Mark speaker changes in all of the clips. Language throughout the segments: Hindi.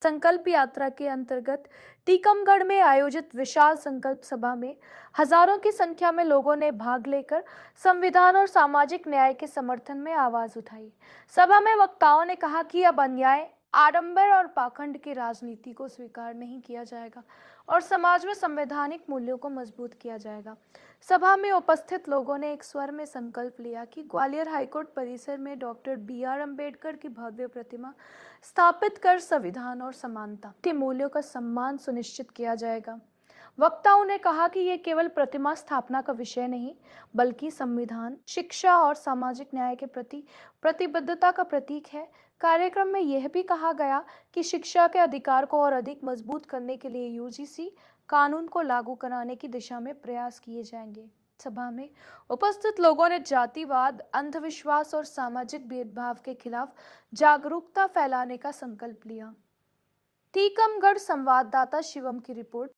Speaker 1: संकल्प यात्रा के अंतर्गत टीकमगढ़ में आयोजित विशाल संकल्प सभा में हजारों की संख्या में लोगों ने भाग लेकर संविधान और सामाजिक न्याय के समर्थन में आवाज उठाई। सभा में वक्ताओं ने कहा कि अब अन्याय, आडंबर और पाखंड की राजनीति को स्वीकार नहीं किया जाएगा और समाज में संवैधानिक मूल्यों को मजबूत किया जाएगा। सभा में उपस्थित लोगों ने एक स्वर में संकल्प लिया कि ग्वालियर हाईकोर्ट परिसर में डॉक्टर BR अम्बेडकर की भव्य प्रतिमा स्थापित कर संविधान और समानता के मूल्यों का सम्मान सुनिश्चित किया जाएगा। वक्ताओं ने कहा कि ये केवल प्रतिमा स्थापना का विषय नहीं, बल्कि संविधान, शिक्षा और सामाजिक न्याय के प्रति प्रतिबद्धता का प्रतीक है। कार्यक्रम में यह भी कहा गया कि शिक्षा के अधिकार को और अधिक मजबूत करने के लिए UGC कानून को लागू कराने की दिशा में प्रयास किए जाएंगे। सभा में उपस्थित लोगों ने जातिवाद, अंधविश्वास और सामाजिक भेदभाव के खिलाफ जागरूकता फैलाने का संकल्प लिया। टीकमगढ़ संवाददाता शिवम की रिपोर्ट।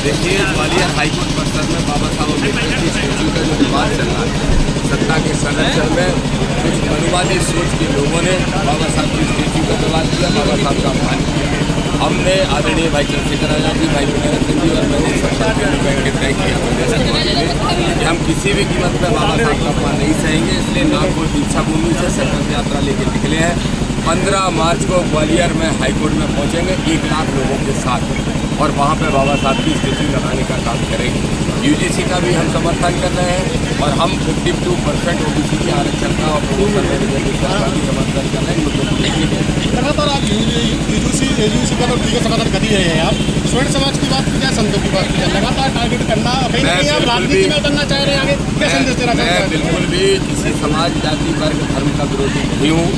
Speaker 2: देखिए, ग्वालियर हाईकोर्ट परिसर में बाबा साहब अम्बेडकर की स्टैच्यू का जो विवाद चल रहा है, सत्ता के संरक्षण में कुछ मनुवादी सोच के लोगों ने बाबा साहब की स्टैच्यू का विवाद किया, बाबा साहब का अपमान किया। हमने आदरणीय भाई चंद्रशेखर आजाद जी, भाई पुण्यरतन जी और मैंने सब बैठ तय किया कि हम किसी भी कीमत पर बाबा साहब का अपमान नहीं सहेंगे। इसलिए नागपुर दीक्षा भूमि से संकल्प यात्रा लेकर निकले हैं। 15 मार्च को ग्वालियर में हाईकोर्ट में पहुंचेंगे 1 लाख लोगों के साथ और वहां पर बाबा साहब की स्टैच्यू लगाने का काम करेंगे। UGC का भी हम समर्थन कर रहे हैं और हम 52% OBC के आरक्षण का और प्रमोशन का भी समर्थन कर रहे हैं।
Speaker 3: लगातार आप UGC का तो ठीक है समर्थन कर ही रहे हैं। आप स्वर्ण समाज की बात की जाए, संतों की बात की जाए, लगातार टारगेट करना कहीं ना कहीं आप राजनीति में उतरना चाह रहे हैं। आगे क्या संदेश देना चाहते हैं?
Speaker 2: बिल्कुल भी किसी समाज, जाति, वर्ग, धर्म का विरोधी नहीं हूँ।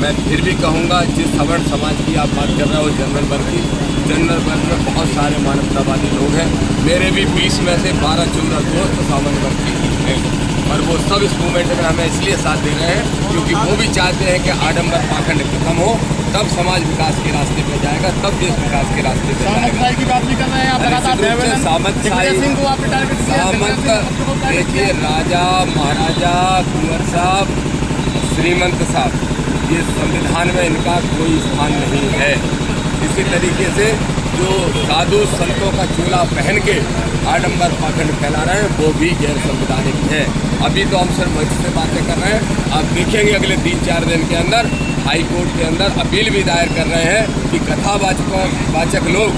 Speaker 2: मैं फिर भी कहूँगा, जिस सवर्ण समाज की आप बात कर रहे हो, जनरल वर्ग की, जनरल वर्ग में बहुत सारे मानवतावादी लोग हैं। मेरे भी 20 में से 12-14 दोस्त सामान्य वर्ग के हैं और वो सब इस मूवमेंट में हमें इसलिए साथ दे रहे हैं क्योंकि वो भी चाहते हैं कि आडंबर पाखंड खत्म हो, तब समाज विकास के रास्ते पे जाएगा, तब देश विकास के रास्ते पे जाएगा।
Speaker 3: की बात भी कर रहे हैं आप लगातार।
Speaker 2: सामंत सिंह को आपने टारगेट किया। सामंत, देखिए, राजा महाराजा कुंवर साहब, श्रीमंत साहब, ये संविधान में इनका कोई स्थान नहीं है। इसी तरीके से जो साधु संतों का चोला पहन के आडंबर पाखंड फैला रहे हैं, वो भी गैर संवैधानिक है। अभी तो हम सिर्फ मंच से बातें कर रहे हैं। आप देखेंगे अगले 3-4 दिन के अंदर हाई कोर्ट के अंदर अपील भी दायर कर रहे हैं कि कथावाचक लोग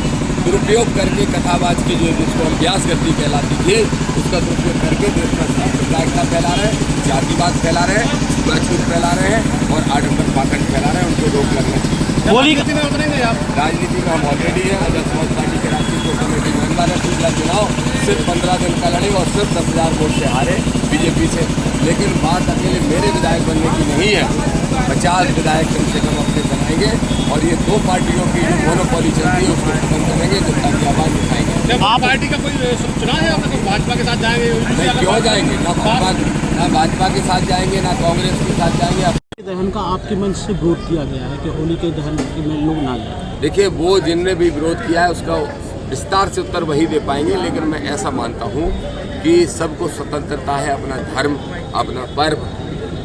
Speaker 2: दुरुपयोग करके कथावाच की जो जिसको हम व्यास गति कहलाती थी, उसका दुरुपयोग करके देश में सांप्रदायिकता फैला रहे हैं, जातिवाद फैला रहे हैं, छूत फैला रहे हैं और आडंबर पाखंड फैला रहे हैं। उनको रोक लगना चाहिए।
Speaker 3: राजनीति में उतरेंगे आप?
Speaker 2: राजनीति में हम ऑलरेडी है। आजाद समाज पार्टी के राष्ट्रीय कोर कमेटी मेंबर है। पिछला चुनाव सिर्फ 15 दिन का लड़े और सिर्फ 10,000 वोट से हारे BJP से। लेकिन बात अकेले मेरे विधायक बनने की नहीं है, 50 विधायक कम से कम अपने बनाएंगे और ये 2 पार्टियों की जो मोनोपोली चलती है उसको खत्म करेंगे, जनता की आवाज़ उठाएंगे।
Speaker 3: जब आप पार्टी का कोई चुनाव है आपका, तो भाजपा के साथ जाएंगे?
Speaker 2: क्यों जाएंगे? ना भाजपा के साथ जाएंगे, ना कांग्रेस के साथ जाएंगे।
Speaker 4: दहन का आपके मन से विरोध किया गया है कि होली के दहन में लोग ना जाए।
Speaker 2: देखिए, वो जिनने भी विरोध किया है उसका विस्तार से उत्तर वही दे पाएंगे, लेकिन मैं ऐसा मानता हूँ कि सबको स्वतंत्रता है अपना धर्म, अपना पर्व,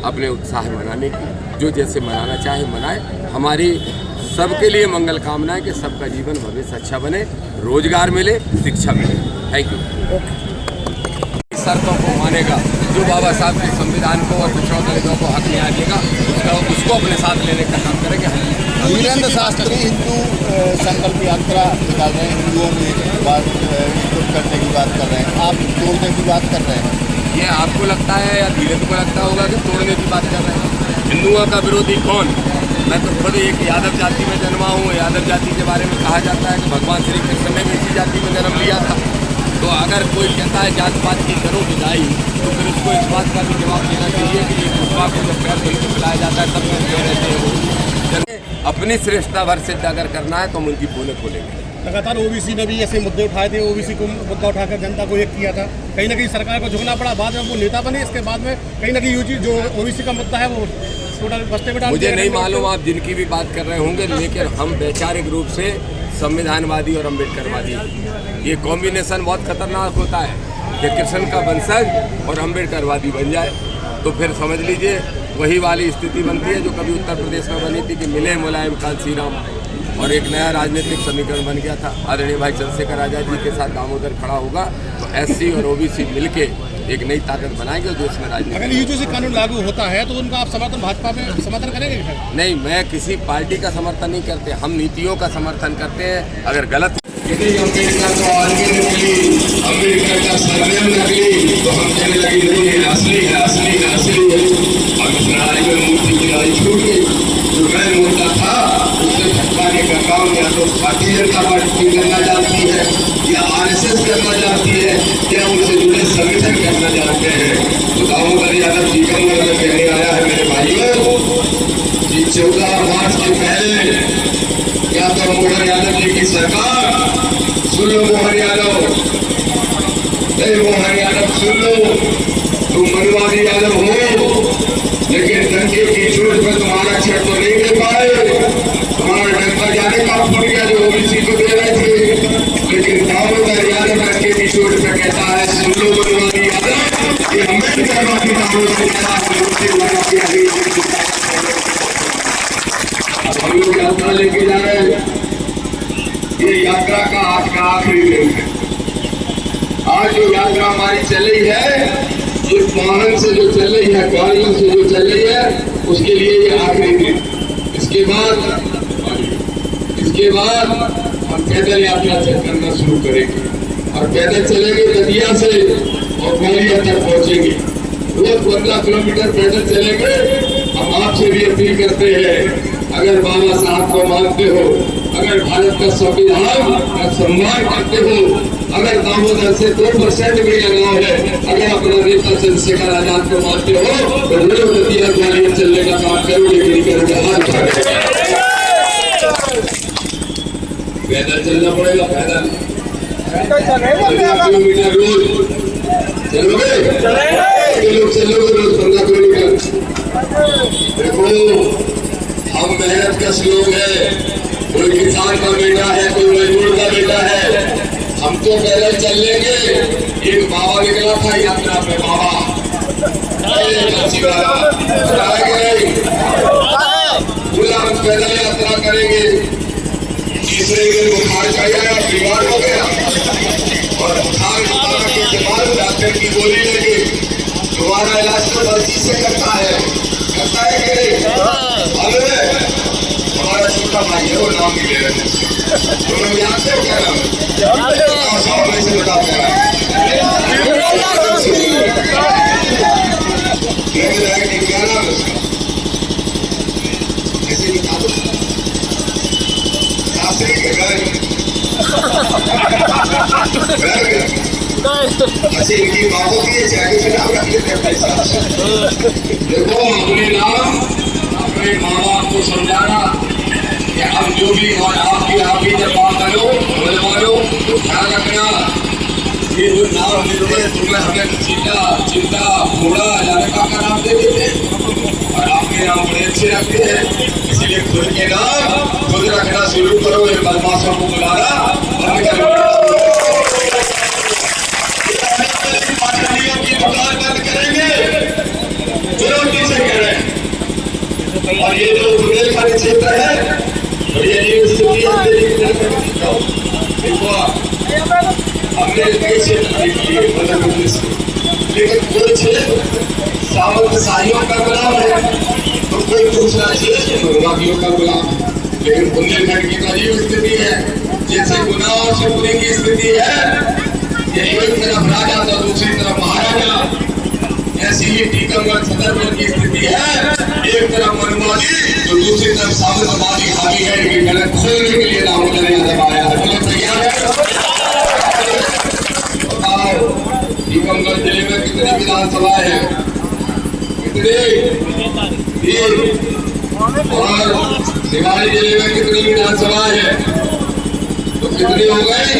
Speaker 2: अपने उत्साह मनाने की। जो जैसे मनाना चाहे मनाए। हमारी सबके लिए मंगल कामना है कि सबका जीवन भविष्य अच्छा बने, रोजगार मिले, शिक्षा मिले। Thank you. शर्तों को मानेगा, जो बाबा साहब के संविधान को और पिछड़ों दलितों को हक न्याय देगा, उसको अपने साथ लेने का काम करेंगे।
Speaker 5: वीरेंद्र शास्त्री हिंदू संकल्प यात्रा निकाल रहे हैं, हिंदुओं में बात करने की बात कर रहे हैं, आप तोड़ने की बात कर रहे हैं।
Speaker 2: ये आपको लगता है या धीरज को लगता होगा कि तोड़ने की बात कर रहे हैं? हिंदुओं का विरोधी कौन? मैं तो खुद एक यादव जाति में जन्मा हूँ। यादव जाति के बारे में कहा जाता है कि भगवान श्री कृष्ण ने भी इसी जाति में जन्म लिया था। तो अगर कोई कहता है जात पात की करो विदाई, तो फिर उसको इस बात का भी जवाब देना चाहिए कि ये पुष्पा को जब पैर धुल के पिलाया जाता है तब क्यों रहते हैं वो। अपनी श्रेष्ठता भर सिद्ध अगर करना है तो हम उनकी पोलें खोलेंगे।
Speaker 3: लगातार OBC ने भी ऐसे मुद्दे उठाए थे। OBC को मुद्दा उठाकर जनता को एक किया था, कहीं ना कहीं सरकार को झुकना पड़ा। बाद में वो नेता बने, इसके बाद में कहीं ना कहीं जो OBC का मुद्दा है वो बस्ते में डाल
Speaker 2: मुझे
Speaker 3: दिया
Speaker 2: नहीं
Speaker 3: गया।
Speaker 2: मालूम आप जिनकी भी बात कर रहे होंगे, लेकिन हम वैचारिक रूप से संविधानवादी और अम्बेडकरवादी, ये कॉम्बिनेशन बहुत खतरनाक होता है कि कृष्ण का वंशज और अम्बेडकरवादी बन जाए तो फिर समझ लीजिए वही वाली स्थिति बनती है जो कभी उत्तर प्रदेश में बनी थी कि मिले मुलायम कांसी राम और एक नया राजनीतिक समीकरण बन गया था। आदरणीय भाई चंद्रशेखर आजाद जी के साथ दामोदर खड़ा होगा तो एससी और ओबीसी मिलके एक नई ताकत बनाएंगे देश में राजनीति।
Speaker 3: अगर यूजीसी कानून लागू होता है तो उनका आप समर्थन भाजपा में समर्थन करेंगे फिर?
Speaker 2: नहीं, मैं किसी पार्टी का समर्थन नहीं करते, हम नीतियों का समर्थन करते हैं। अगर गलत अम्बेडकर को आगे निकली, अम्बेडकर का सरनेम निकली तो हम कहने लगे नहीं है असली है, असली है, असली है। अब इस लड़ाई में मूर्ति की लड़ाई छूट गई। जो मैं मुद्दा था उससे छटकाने का काम या तो भारतीय जनता पार्टी करना चाहती है या आरएसएस करना चाहती है या उनसे जुड़े संगठन करना चाहते हैं। तो दामोदर यादव जी का मुझे कहने आया है मेरे भाइयों कि 14 मार्च के पहले क्या तो मोहन यादव जी की सरकार सुन लो, मोहन यादव, मोहन यादव सुन लो, तुम मनवादी यादव हो लेकिन डंके की चोट पर तुम्हारा अक्षर तो नहीं दे पाए। तुम्हारा डंका जाने का फूट गया जो ओबीसी को दे रहे थे, लेकिन दामोदर यादव डंके की चोट पर कहता है सुन लो मनवादी यादव, ये अम्बेडकरवादी दामोदर हम लोग यात्रा लेके जा रहे हैं। ये यात्रा का आज का आखिरी दिन है। आज जो यात्रा हमारी चल रही है ये वाहन से जो चल रही है, गाड़ियों से जो चल रही है, उसके लिए ये आखिरी दिन। इसके बाद हम पैदल यात्रा करना शुरू करेंगे और पैदल चलेंगे दतिया से और ग्वालियर तक पहुंचेंगे। रोज 15 किलोमीटर पैदल चलेंगे। हम आपसे भी अपील करते हैं, अगर बाबा साहब को मानते हो, अगर भारत का संविधान का सम्मान करते हो, अगर दामोदर से 2% भी लगाव है, अगर अपना नेता चंद्रशेखर आजाद को मानते हो तो रोज दतिया ग्वालियर चलने का काम करोगे कि नहीं करोगे? हाथ उठाओ। पैदल चलना पड़ेगा, पैदल 15 किलोमीटर रोज चलोगे? चलोगे रोज 15 किलोमीटर। देखो हम मेहनत कश लोग हैं, कोई किसान का बेटा है, कोई मजदूर का बेटा है, हम तो पैदल चल लेंगे। एक बाबा निकला था यात्रा में, बाबा हम पैदल यात्रा करेंगे। तीसरे दिन बुखार चढ़ गया, बीमार हो गया और बुखार के बाद डॉक्टर की गोली लगी। तुम्हारा इलाज तो मर्जी से करता है कि नहीं? हमारा छोटा भाई है, वो नाम भी ले रहे हैं। तुम लोग याद से क्या नाम है? सामने से बताते हैं क्या नाम है उसका? ऐसे ही बता दो। शास्त्री के घर अच्छा इनकी बातों की जाके से नाम रख लेते हैं पैसा। देखो अपने माँ बाप को समझाना कि अब जो भी आपकी जब बात करो बोलवालो तो ध्यान रखना ये जो नाम देते हैं तुम्हें हमें चिंता घोड़ा जाने का नाम दे देते हैं और आपके नाम बड़े अच्छे रखते हैं। इसलिए खुद के नाम खुद रखना शुरू करो। ये बदमाशों को बुलाना की दुकान बंद करेंगे, चुनौती से कह रहे हैं। और ये जो बुंदेलखंड क्षेत्र है बढ़िया यूनिवर्सिटी हमने कई क्षेत्र किए मध्य प्रदेश में, लेकिन कोई क्षेत्र सावंतशाहियों का गुलाम है तो कोई दूसरा क्षेत्र मरुवादियों का गुलाम है। लेकिन बुंदेलखंड की अजीब स्थिति है, जैसे गुना और शिवपुरी की स्थिति है, ये एक तरफ राजा तो दूसरी तरफ महाराजा। ऐसी ही टीकमगढ़ छतरपुर की स्थिति है, एक तरफ मनवादी तो दूसरी तरफ सावंतवादी हावी है। ये गलत खोलने के लिए दामोदर यादव आया है। गलत तैयार है। बताओ टीकमगढ़ जिले में कितनी विधानसभा है? कितनी? और निवाड़ी जिले में कितनी विधानसभा है? तो कितनी हो गई?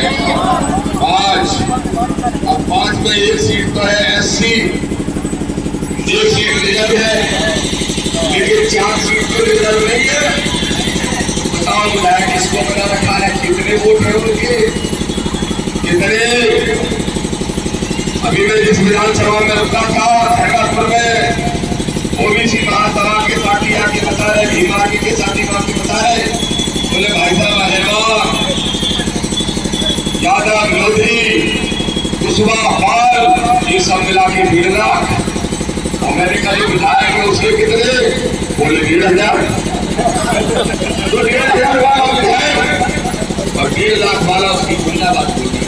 Speaker 2: 5। अब 5 में एक सीट तो है एससी, एक सीट रिजर्व है लेकिन 4 सीट तो रिजर्व नहीं है। बताओ विधायक किसको बना रखा है, कितने वोट है उनके, कितने। अभी मैं जिस विधानसभा में रुका था खड़गपुर में, ओबीसी महासभा के साथी आके बता रहे, भीमा आगे के साथी आके बता रहे, बोले भाई साहब आलेगा यादव, विरोधी, कुशवाहा, पाल, ये सब मिला के 1.5 लाख। और मैंने कहा विधायक है उसके कितने, बोले 1,500। तो 1,500 वाला विधायक और 1.5 लाख वाला उसकी खुला बात बोल रही,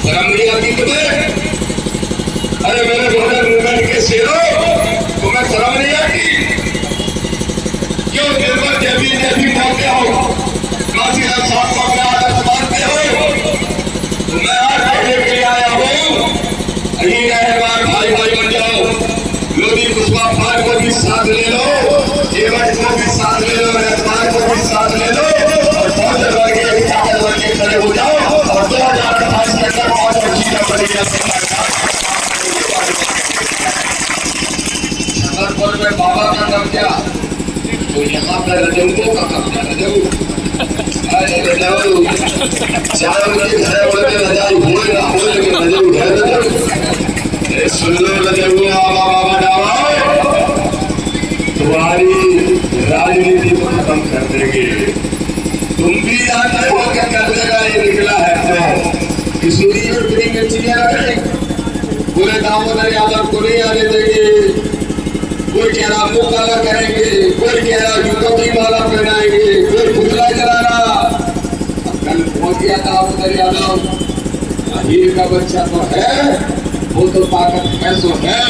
Speaker 2: शर्म नहीं आती तुम्हें? अरे मेरे बॉर्डर मूवमेंट के शेरों, तुम्हें शर्म नहीं आती? क्यों निर्भर देवी मानते हो, काशी राम साहब को अपने आदर्श मानते हो? तो मैं आज कहने के लिए आया हूँ, अही रहमान भाई भाई बन जाओ, लोधी कुशवाहा पाल को भी साथ ले लो, एवज को भी साथ ले लो, रहमान को भी साथ ले लो, और बहुत वर्ग के ताकत वर्ग के खड़े हो जाओ, और 2028 के अंदर बहुत अच्छी बनेगी। छतरपुर में बाबा का कब्जा, तो यहाँ पे रजौओं का कब्जा, रजऊ, अरे रजऊ, चारों के घर बोलते रजाई भूल ना हो, लेकिन रजऊ है रजऊ। सुन लो रजऊ, बाबा डावा, तुम्हारी राजनीति को खत्म कर देंगे। तुम भी जानते हो क्या कर देगा ये निकला है तो किशोरी और फ्री में चिड़िया पूरे दामोदर यादव को नहीं आने देंगे। कोई कह रहा मुंह काला करेंगे, कोई कह रहा जूतों की माला पहनाएंगे, कोई पुतला जला रहा। कल पहुंच गया दामोदर यादव, हीर का बच्चा तो है, वो तो ताकत है सो है,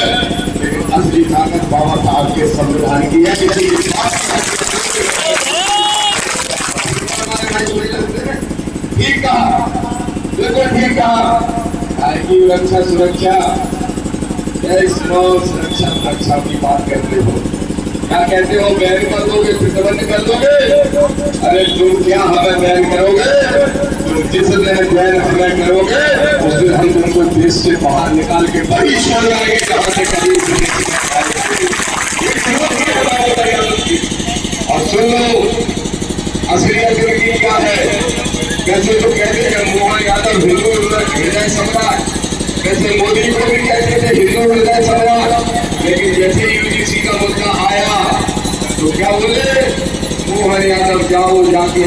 Speaker 2: लेकिन असली ताकत बाबा साहब के संविधान की है। ठीक कहा, बिल्कुल ठीक कहा। की रक्षा सुरक्षा, सुरक्षा की बात करते हो, क्या कहते हो? बैन कर दोगे, प्रतिबंध कर दोगे? अरे तुम क्या हमें बैन करोगे? तुम जिस दिन बैन हमें करोगे उस दिन हम तुमको देश से बाहर निकाल के बड़ी छोड़ जाएंगे। और सुन लो, असलियत की क्या है? कैसे तो कहते हैं मोहन यादव हिंदू हृदय सम्राट, कैसे मोदी को भी कहते थे हिंदू हृदय सम्राट, लेकिन जैसे यूजीसी का मुद्दा आया तो क्या बोले? मोहन यादव जाओ जाके